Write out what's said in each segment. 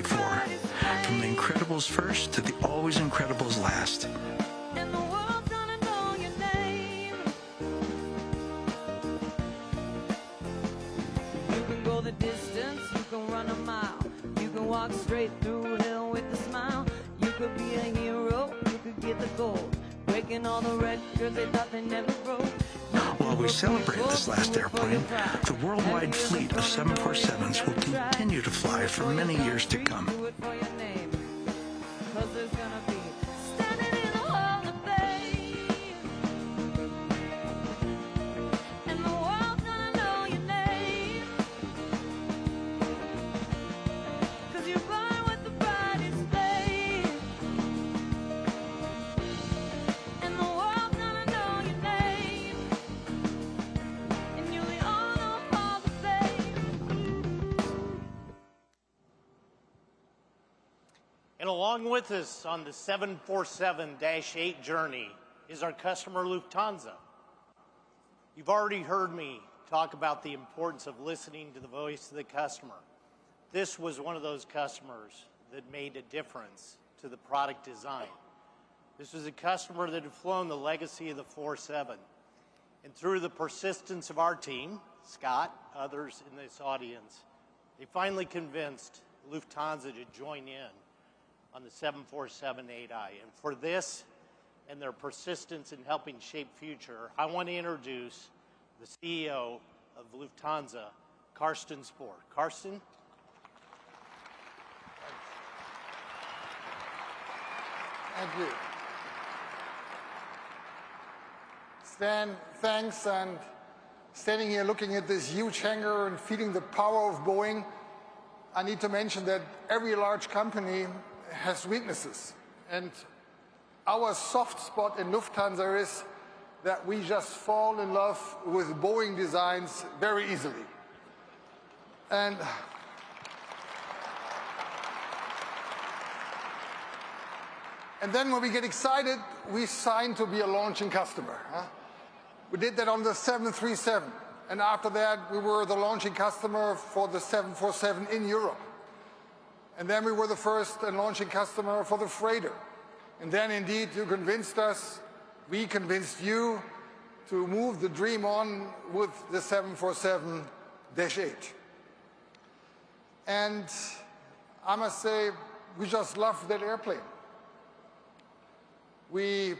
before. From the Incredibles first to the always Incredibles last. And the world's gonna know your name. You can go the distance, you can run a mile. You can walk straight through hell with a smile. You could be a hero, you could get the gold. Breaking all the records they thought they never broke. While we celebrate this last airplane, the worldwide fleet of 747s will continue to fly for many years to come. Do it for your name, 'cause there's gonna be standing in the hall of fame. And the world's gonna know your name, 'cause you burn with the brightest flame. And the world's gonna know your name, and you're the honor of Hall of Fame. And along with us on the 747-8 journey is our customer Lufthansa. You've already heard me talk about the importance of listening to the voice of the customer. This was one of those customers that made a difference to the product design. This was a customer that had flown the legacy of the 47. And through the persistence of our team, Scott, others in this audience, they finally convinced Lufthansa to join in on the 747-8i. And for this and their persistence in helping shape future, I want to introduce the CEO of Lufthansa, Carsten Spohr. Carsten? Thank you. Stan, thanks. And standing here looking at this huge hangar and feeling the power of Boeing, I need to mention that every large company has weaknesses. And our soft spot in Lufthansa is that we just fall in love with Boeing designs very easily. And then when we get excited, we sign to be a launching customer. We did that on the 737. And after that, we were the launching customer for the 747 in Europe. And then we were the first and launching customer for the freighter. And then indeed, you convinced us, we convinced you to move the dream on with the 747-8. And I must say, we just love that airplane. We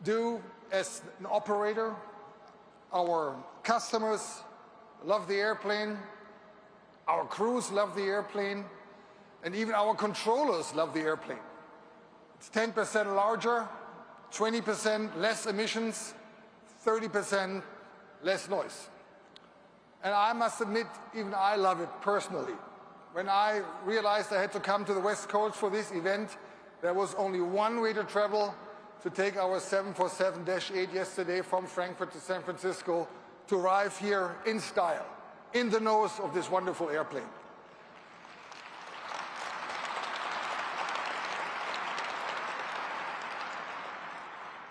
do, as an operator, our customers love the airplane, our crews love the airplane, and even our controllers love the airplane. It's 10% larger, 20% less emissions, 30% less noise. And I must admit, even I love it personally. When I realized I had to come to the West Coast for this event, there was only one way to travel, to take our 747-8 yesterday from Frankfurt to San Francisco, to arrive here in style, in the nose of this wonderful airplane.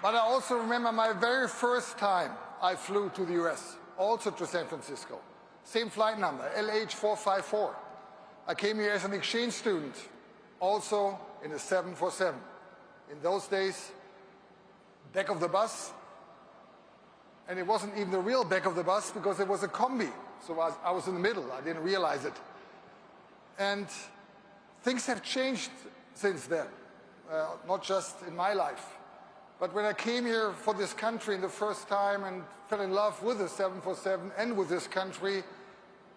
But I also remember my very first time I flew to the US, also to San Francisco. Same flight number, LH454. I came here as an exchange student, also in a 747. In those days, back of the bus, and it wasn't even the real back of the bus because it was a combi. So I was in the middle, I didn't realize it. And things have changed since then, not just in my life. But when I came here for this country the first time and fell in love with the 747 and with this country,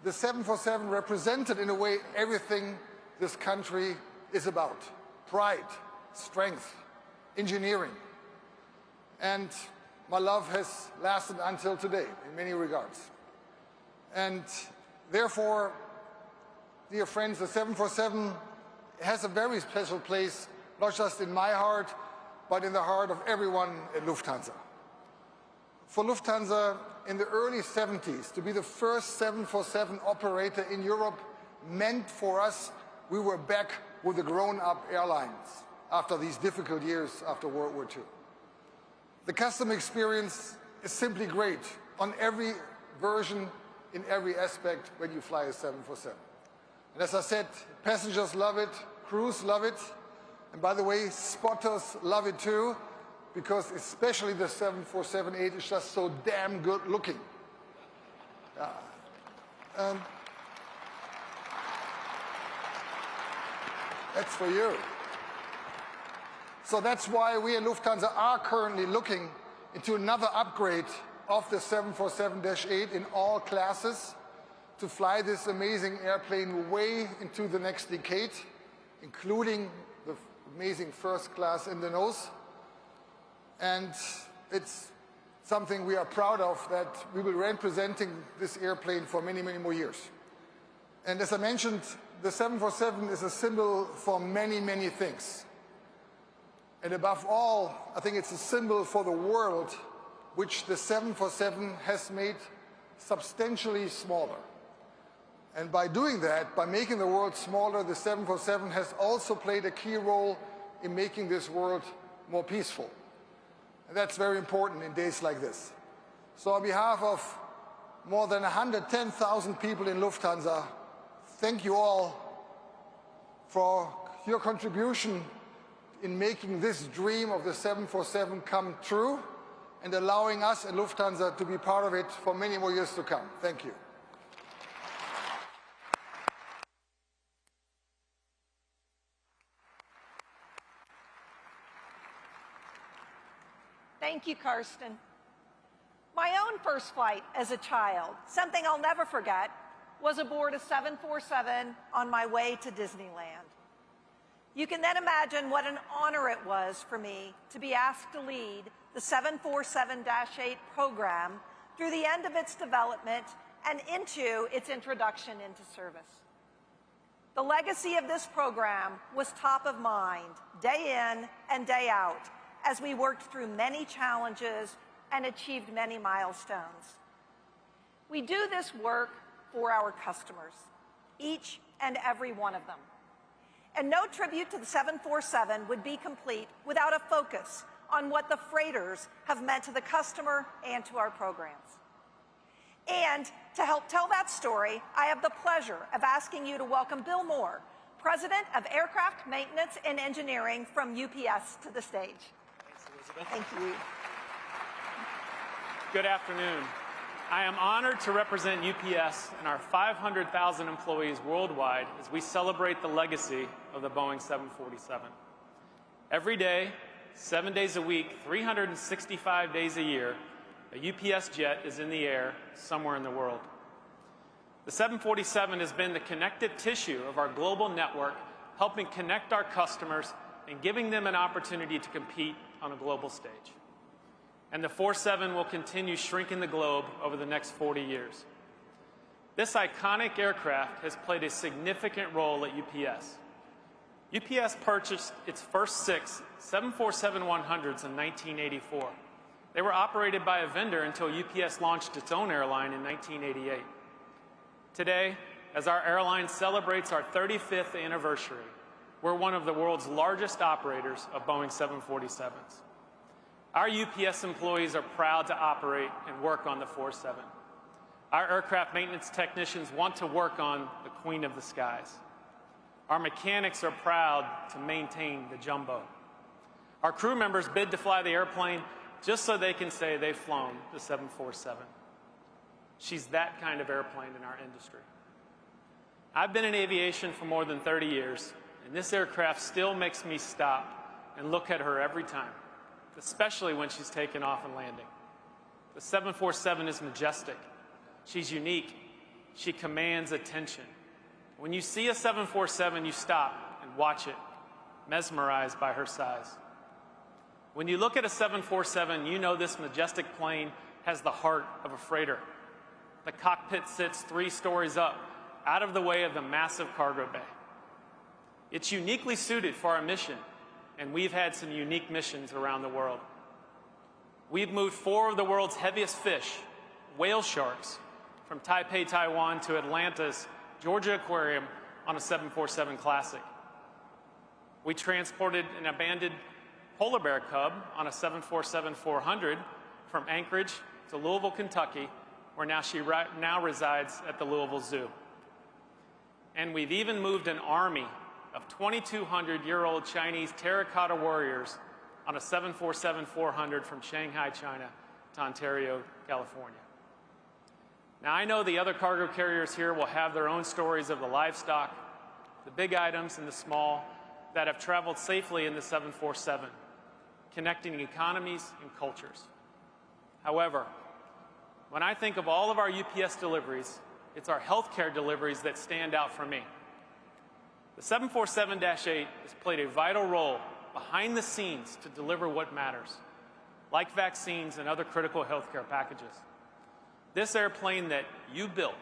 the 747 represented in a way everything this country is about. Pride, strength, engineering. And my love has lasted until today in many regards. And therefore, dear friends, the 747 has a very special place, not just in my heart, but in the heart of everyone at Lufthansa. For Lufthansa, in the early 70s, to be the first 747 operator in Europe meant for us we were back with the grown-up airlines after these difficult years after World War II. The customer experience is simply great on every version, in every aspect when you fly a 747. And as I said, passengers love it, crews love it, and by the way, spotters love it too, because especially the 747-8 is just so damn good looking. And that's for you. So that's why we at Lufthansa are currently looking into another upgrade of the 747-8 in all classes to fly this amazing airplane way into the next decade, including the amazing first class in the nose. And it's something we are proud of, that we will be presenting this airplane for many, many more years. And as I mentioned, the 747 is a symbol for many, many things. And above all, I think it's a symbol for the world, which the 747 has made substantially smaller. And by doing that, by making the world smaller, the 747 has also played a key role in making this world more peaceful. And that's very important in days like this. So on behalf of more than 110,000 people in Lufthansa, thank you all for your contribution in making this dream of the 747 come true and allowing us at Lufthansa to be part of it for many more years to come. Thank you. Thank you, Karsten. My own first flight as a child, something I'll never forget, was aboard a 747 on my way to Disneyland. You can then imagine what an honor it was for me to be asked to lead the 747-8 program through the end of its development and into its introduction into service. The legacy of this program was top of mind, day in and day out, as we worked through many challenges and achieved many milestones. We do this work for our customers, each and every one of them. And no tribute to the 747 would be complete without a focus on what the freighters have meant to the customer and to our programs. And to help tell that story, I have the pleasure of asking you to welcome Bill Moore, President of Aircraft Maintenance and Engineering from UPS, to the stage. Thanks, Elizabeth. Thank you. Good afternoon. I am honored to represent UPS and our 500,000 employees worldwide as we celebrate the legacy of the Boeing 747. Every day, 7 days a week, 365 days a year, a UPS jet is in the air somewhere in the world. The 747 has been the connective tissue of our global network, helping connect our customers and giving them an opportunity to compete on a global stage. And the 47 will continue shrinking the globe over the next 40 years. This iconic aircraft has played a significant role at UPS. UPS purchased its first 6 747-100s in 1984. They were operated by a vendor until UPS launched its own airline in 1988. Today, as our airline celebrates our 35th anniversary, we're one of the world's largest operators of Boeing 747s. Our UPS employees are proud to operate and work on the 47. Our aircraft maintenance technicians want to work on the Queen of the Skies. Our mechanics are proud to maintain the Jumbo. Our crew members bid to fly the airplane just so they can say they've flown the 747. She's that kind of airplane in our industry. I've been in aviation for more than 30 years, and this aircraft still makes me stop and look at her every time, especially when she's taking off and landing. The 747 is majestic. She's unique. She commands attention. When you see a 747, you stop and watch it, mesmerized by her size. When you look at a 747, you know this majestic plane has the heart of a freighter. The cockpit sits 3 stories up, out of the way of the massive cargo bay. It's uniquely suited for our mission, and we've had some unique missions around the world. We've moved 4 of the world's heaviest fish, whale sharks, from Taipei, Taiwan to Atlanta's Georgia Aquarium on a 747 Classic. We transported an abandoned polar bear cub on a 747-400 from Anchorage to Louisville, Kentucky, where she now resides at the Louisville Zoo. And we've even moved an army of 2,200-year-old Chinese terracotta warriors on a 747-400 from Shanghai, China to Ontario, California. Now, I know the other cargo carriers here will have their own stories of the livestock, the big items and the small, that have traveled safely in the 747, connecting economies and cultures. However, when I think of all of our UPS deliveries, it's our healthcare deliveries that stand out for me. The 747-8 has played a vital role behind the scenes to deliver what matters, like vaccines and other critical healthcare packages. This airplane that you built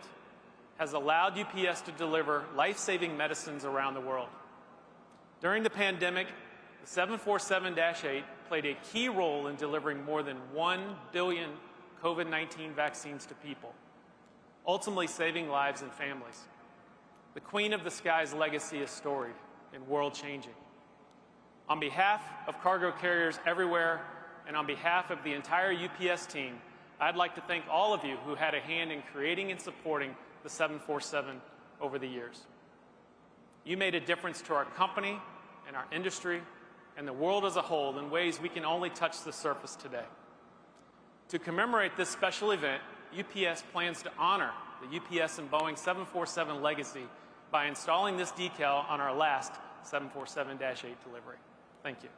has allowed UPS to deliver life-saving medicines around the world. During the pandemic, the 747-8 played a key role in delivering more than 1 billion COVID-19 vaccines to people, ultimately saving lives and families. The Queen of the Sky's legacy is storied and world-changing. On behalf of cargo carriers everywhere and on behalf of the entire UPS team, I'd like to thank all of you who had a hand in creating and supporting the 747 over the years. You made a difference to our company and our industry and the world as a whole in ways we can only touch the surface today. To commemorate this special event, UPS plans to honor the UPS and Boeing 747 legacy by installing this decal on our last 747-8 delivery. Thank you.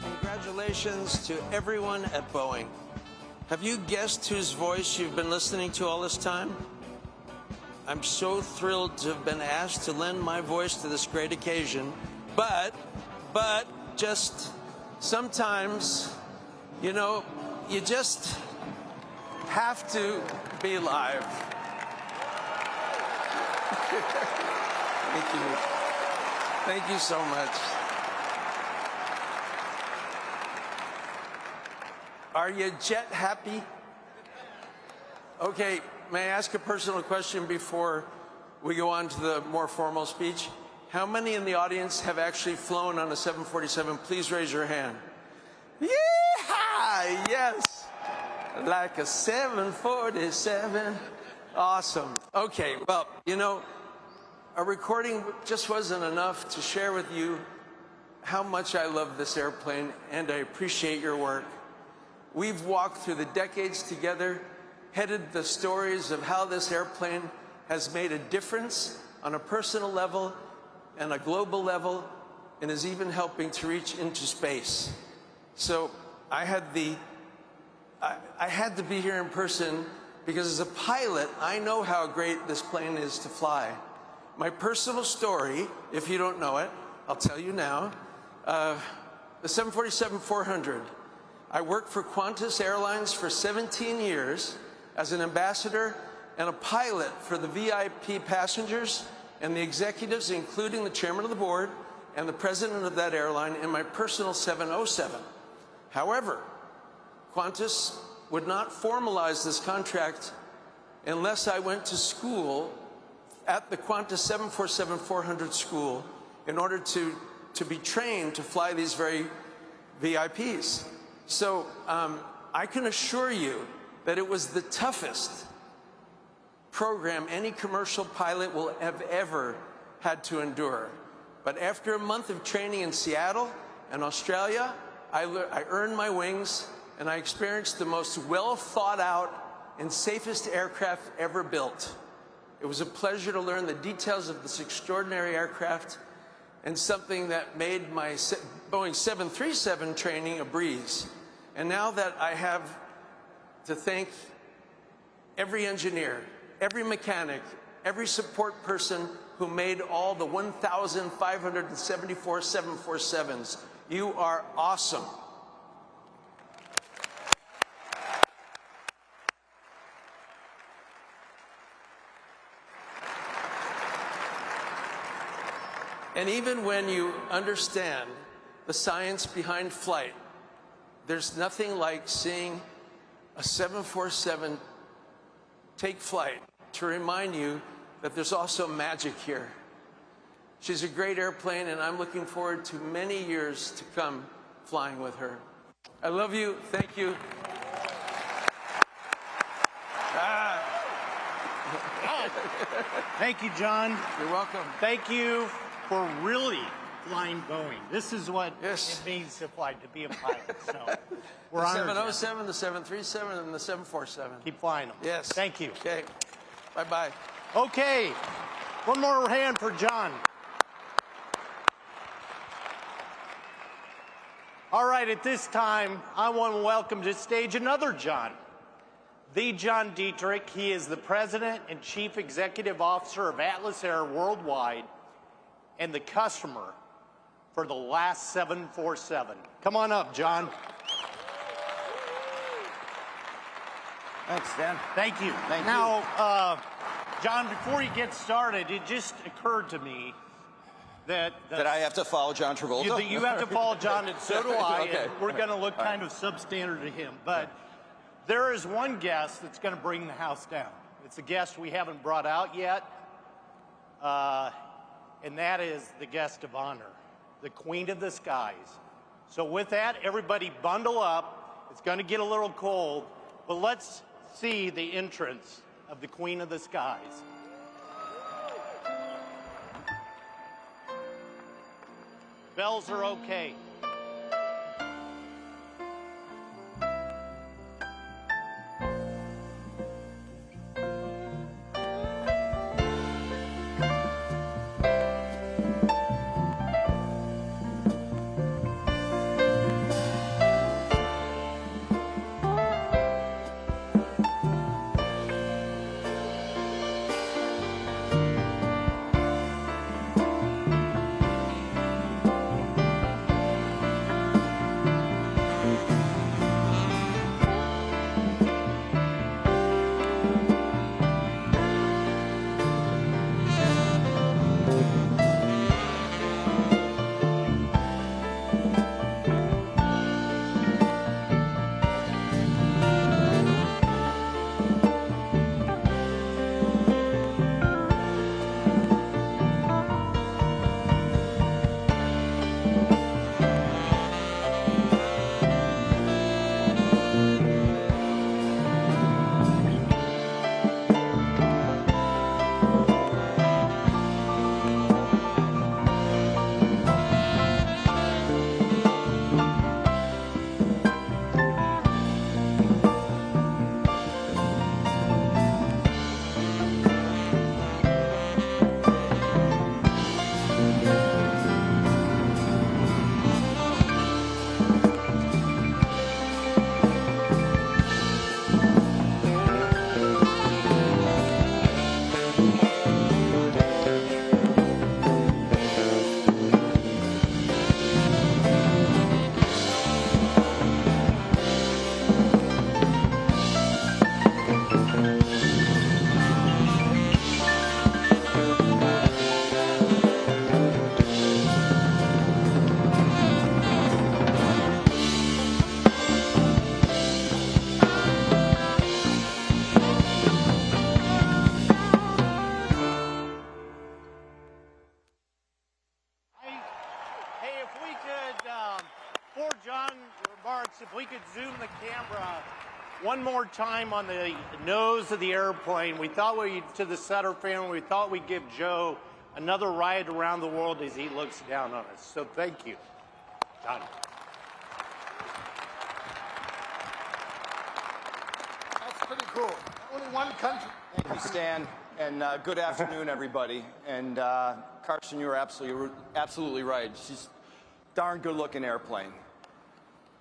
Congratulations to everyone at Boeing. Have you guessed whose voice you've been listening to all this time? I'm so thrilled to have been asked to lend my voice to this great occasion, but just sometimes, you know, you just have to be live. Thank you. Thank you so much. Are you jet happy? Okay, may I ask a personal question before we go on to the more formal speech? How many in the audience have actually flown on a 747? Please raise your hand. Yeehaw! Yes! Like a 747. Awesome. Okay, well, you know, a recording just wasn't enough to share with you how much I love this airplane, and I appreciate your work. We've walked through the decades together, headed the stories of how this airplane has made a difference on a personal level and a global level, and is even helping to reach into space. So I had to be here in person because as a pilot, I know how great this plane is to fly. My personal story, if you don't know it, I'll tell you now. The 747-400. I worked for Qantas Airlines for 17 years as an ambassador and a pilot for the VIP passengers and the executives, including the chairman of the board and the president of that airline, in my personal 707. However, Qantas would not formalize this contract unless I went to school at the Qantas 747-400 school in order to be trained to fly these very VIPs. So I can assure you that it was the toughest program any commercial pilot will have ever had to endure. But after a month of training in Seattle and Australia, I earned my wings and I experienced the most well thought out and safest aircraft ever built. It was a pleasure to learn the details of this extraordinary aircraft and something that made my Boeing 737 training a breeze. And now that I have to thank every engineer, every mechanic, every support person who made all the 1,574 747s, you are awesome. And even when you understand the science behind flight, there's nothing like seeing a 747 take flight to remind you that there's also magic here. She's a great airplane, and I'm looking forward to many years to come flying with her. I love you. Thank you. Thank you, John. You're welcome. Thank you for really flying Boeing. This is what Yes. it means to fly, to be a pilot. So we're The honored. 707, the 737, and the 747. Keep flying them. Yes. Thank you. Okay. Bye-bye. Okay. One more hand for John. All right, at this time, I want to welcome to stage another John. The John Dietrich. He is the President and Chief Executive Officer of Atlas Air Worldwide and the customer for the last 747. Come on up, John. Thanks, Dan. Thank you. Thank you. Now, John, before you get started, it just occurred to me that I have to follow John Travolta? you have to follow John, and so do I. Okay. And we're going to look kind of substandard to him. But there is one guest that's going to bring the house down. It's a guest we haven't brought out yet, and that is the guest of honor, the Queen of the Skies. So with that, everybody bundle up. It's going to get a little cold, but let's see the entrance of the Queen of the Skies. Bells are okay. If we could zoom the camera one more time on the nose of the airplane. We thought to the Sutter family, we thought we'd give Joe another ride around the world as he looks down on us. So thank you, John. That's pretty cool. Only one country. Thank you, Stan, and good afternoon, everybody. And Carson, you were absolutely right. She's a darn good-looking airplane.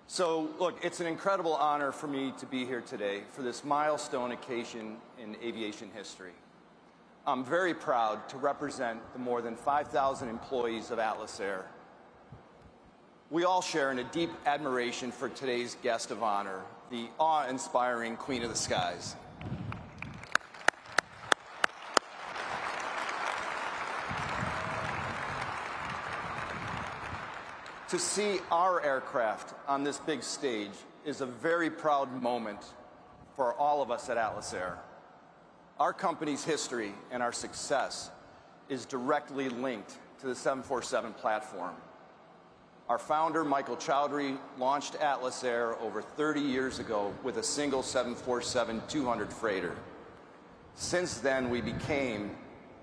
So, look, it's an incredible honor for me to be here today for this milestone occasion in aviation history. I'm very proud to represent the more than 5,000 employees of Atlas Air. We all share in a deep admiration for today's guest of honor, the awe-inspiring Queen of the Skies. To see our aircraft on this big stage is a very proud moment for all of us at Atlas Air. Our company's history and our success is directly linked to the 747 platform. Our founder, Michael Chowdhury, launched Atlas Air over 30 years ago with a single 747-200 freighter. Since then, we became,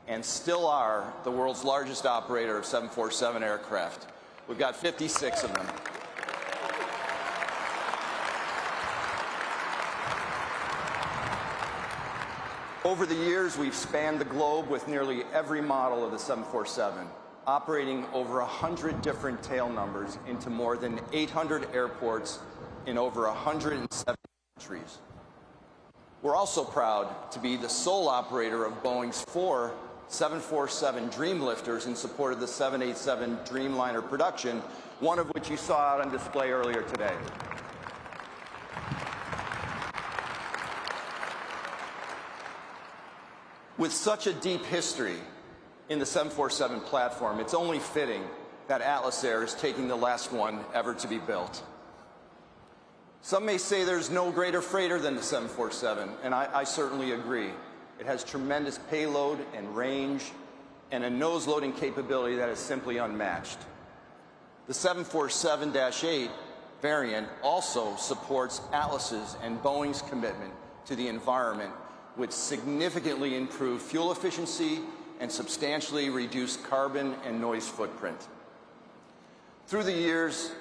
and still are, the world's largest operator of 747 aircraft. We've got 56 of them. Over the years, we've spanned the globe with nearly every model of the 747, operating over 100 different tail numbers into more than 800 airports in over 170 countries. We're also proud to be the sole operator of Boeing's 4 747 Dreamlifters in support of the 787 Dreamliner production, one of which you saw out on display earlier today. With such a deep history in the 747 platform, it's only fitting that Atlas Air is taking the last one ever to be built. Some may say there's no greater freighter than the 747, and I certainly agree. It has tremendous payload and range and a nose-loading capability that is simply unmatched. The 747-8 variant also supports Atlas's and Boeing's commitment to the environment with significantly improved fuel efficiency and substantially reduced carbon and noise footprint. Through the years,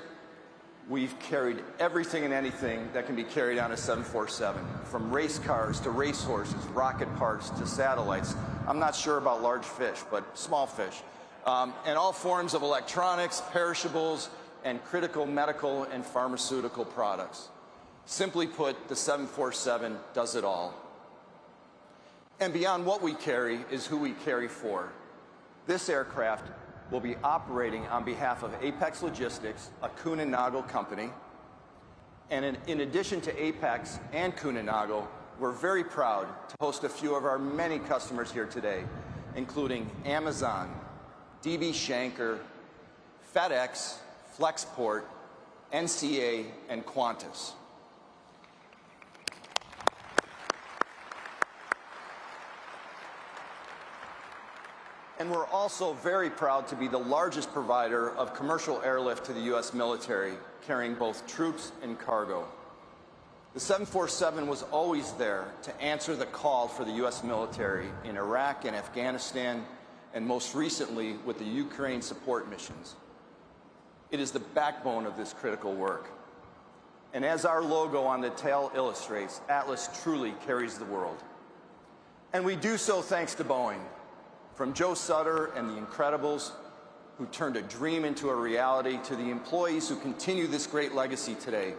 we've carried everything and anything that can be carried on a 747, from race cars to racehorses, rocket parts to satellites. I'm not sure about large fish, but small fish. And all forms of electronics, perishables, and critical medical and pharmaceutical products. Simply put, the 747 does it all. And beyond what we carry is who we carry for. This aircraft will be operating on behalf of Apex Logistics, a Kuehne+Nagel company. And in addition to Apex and Kuehne+Nagel, we're very proud to host a few of our many customers here today, including Amazon, DB Schenker, FedEx, Flexport, NCA, and Qantas. And we're also very proud to be the largest provider of commercial airlift to the U.S. military, carrying both troops and cargo. The 747 was always there to answer the call for the U.S. military in Iraq and Afghanistan, and most recently with the Ukraine support missions. It is the backbone of this critical work. And as our logo on the tail illustrates, Atlas truly carries the world. And we do so thanks to Boeing. From Joe Sutter and the Incredibles, who turned a dream into a reality, to the employees who continue this great legacy today,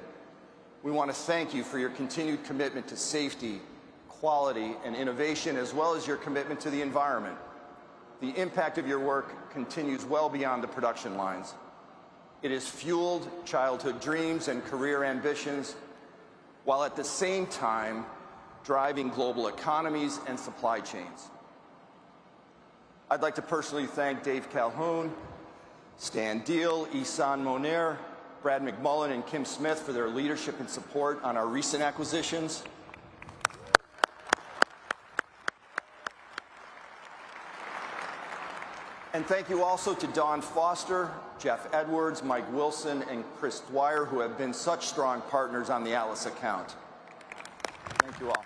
we want to thank you for your continued commitment to safety, quality, and innovation, as well as your commitment to the environment. The impact of your work continues well beyond the production lines. It has fueled childhood dreams and career ambitions, while at the same time driving global economies and supply chains. I'd like to personally thank Dave Calhoun, Stan Deal, Ihsan Moner, Brad McMullen, and Kim Smith for their leadership and support on our recent acquisitions. And thank you also to Dawn Foster, Jeff Edwards, Mike Wilson, and Chris Dwyer, who have been such strong partners on the Atlas account. Thank you all.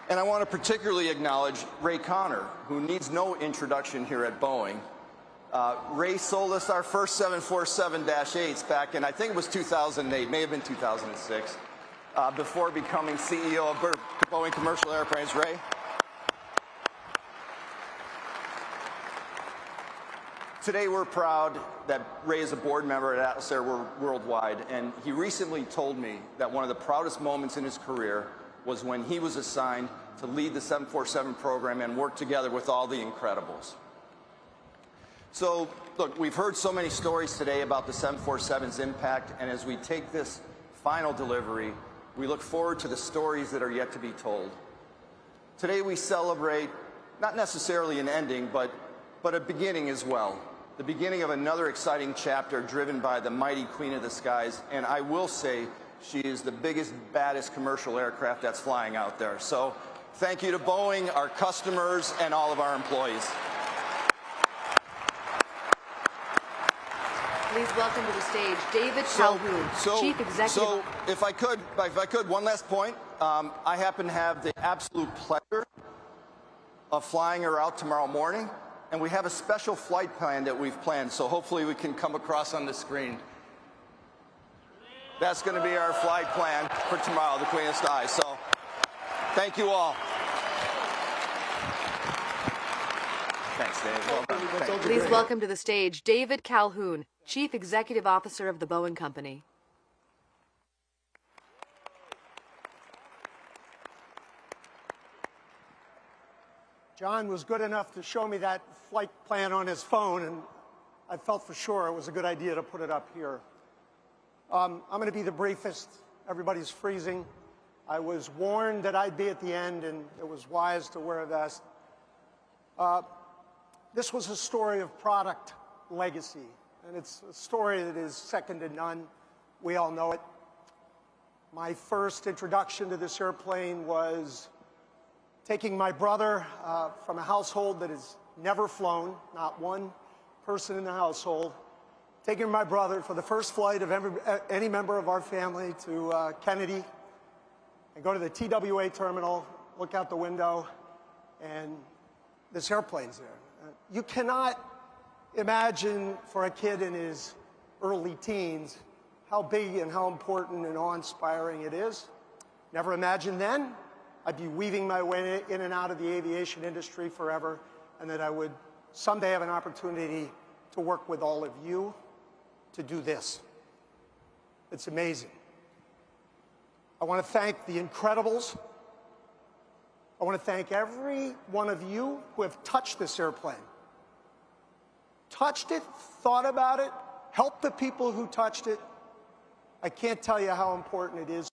And I want to particularly acknowledge Ray Connor, who needs no introduction here at Boeing. Ray sold us our first 747-8s back in, I think it was 2008, may have been 2006, before becoming CEO of Boeing Commercial Airplanes. Ray? Today we're proud that Ray is a board member at Atlas Air Worldwide, and he recently told me that one of the proudest moments in his career was when he was assigned to lead the 747 program and work together with all the Incredibles. So, look, we've heard so many stories today about the 747's impact, and as we take this final delivery, we look forward to the stories that are yet to be told. Today we celebrate not necessarily an ending, but a beginning as well. The beginning of another exciting chapter driven by the mighty Queen of the Skies, and I will say She is the biggest, baddest commercial aircraft that's flying out there. So thank you to Boeing, our customers, and all of our employees. Please welcome to the stage David Calhoun, Chief Executive. So if I could, one last point. I happen to have the absolute pleasure of flying her out tomorrow morning, and we have a special flight plan that we've planned, so hopefully we can come across on the screen. That's going to be our flight plan for tomorrow, the Queen of Skies. So thank you all. Thanks, Dave. Well done. Please welcome to the stage David Calhoun, Chief Executive Officer of the Boeing Company. John was good enough to show me that flight plan on his phone, and I felt for sure it was a good idea to put it up here. I'm going to be the briefest. Everybody's freezing. I was warned that I'd be at the end, and it was wise to wear a vest. This was a story of product legacy, and it's a story that is second to none. We all know it. My first introduction to this airplane was taking my brother from a household that has never flown, not one person in the household, taking my brother for the first flight of any member of our family to Kennedy, and go to the TWA terminal, look out the window, and this airplane's there. You cannot imagine for a kid in his early teens how big and how important and awe-inspiring it is. Never imagined then I'd be weaving my way in and out of the aviation industry forever, and that I would someday have an opportunity to work with all of you to do this. It's amazing. I want to thank the Incredibles. I want to thank every one of you who have touched this airplane. Touched it, thought about it, helped the people who touched it. I can't tell you how important it is.